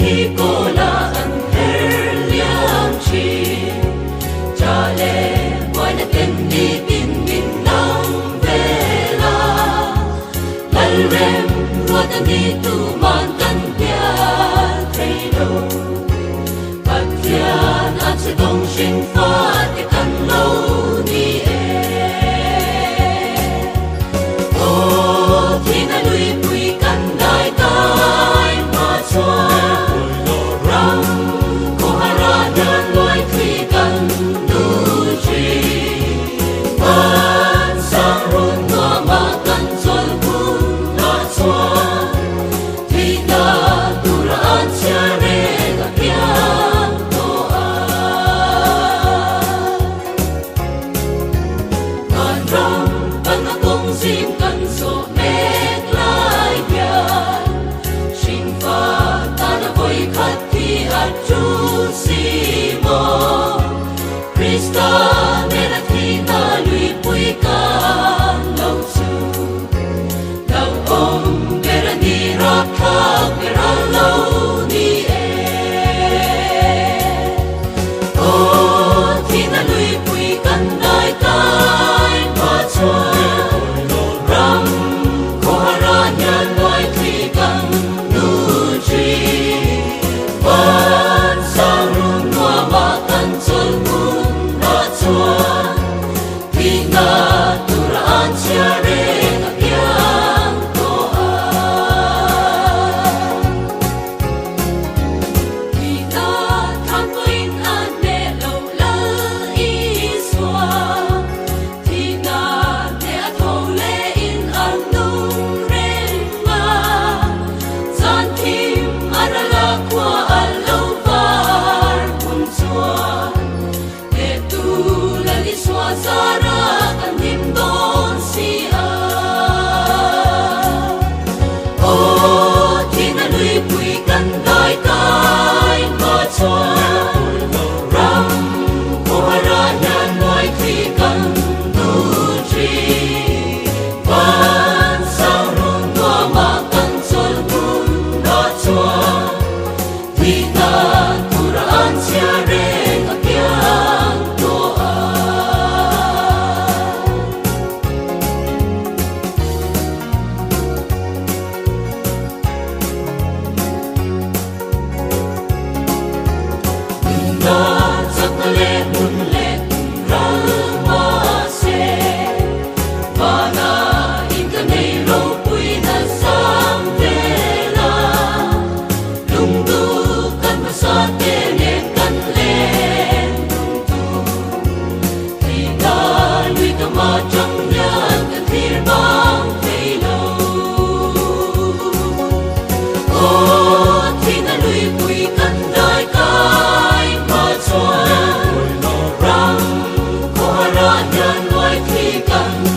hi cô là ăn her liang chi cha lệ ngoài na tên đi tin min nang về la lal rem ruột anh đi tu man căn bia thấy đâu bát thiên anh sẽ đông sinh phát để căn lâu đi thì na lui bụi căn đại tai mà xóa răng cô hara nhân loài thủy căn nu chi ban sang run ngõ mà căn rồi buồn đã xóa thì ta tu ra an chia re ga piang to ban rong ban na công sim căn so Krista nera thina lui pui ka lâu su lâu om vera ni ra tha vera lâu ni o thina lui pui kan dai tai ma chua ram ko hara nyan noi thi kan nu chi ban sang run wa ma kan chul thì na tu ra an chia re ga piang to thì na tham quên an ne lâu la i xóa thì na ne thâu lệ in an nung ren ma gian tim arala qua an lâu var bun xóa xóa ra căn niềm đón si ô thì na lui bụi căn đại tai mà xóa ram cô hara nhan ngoài thì căn nu chi ban sao run qua mà căn sol bun đã xóa thì ta tu ra an chia re ga piang to Hãy subscribe cho kênh Ghiền Mì Gõ để không bỏ lỡ những video hấp dẫn.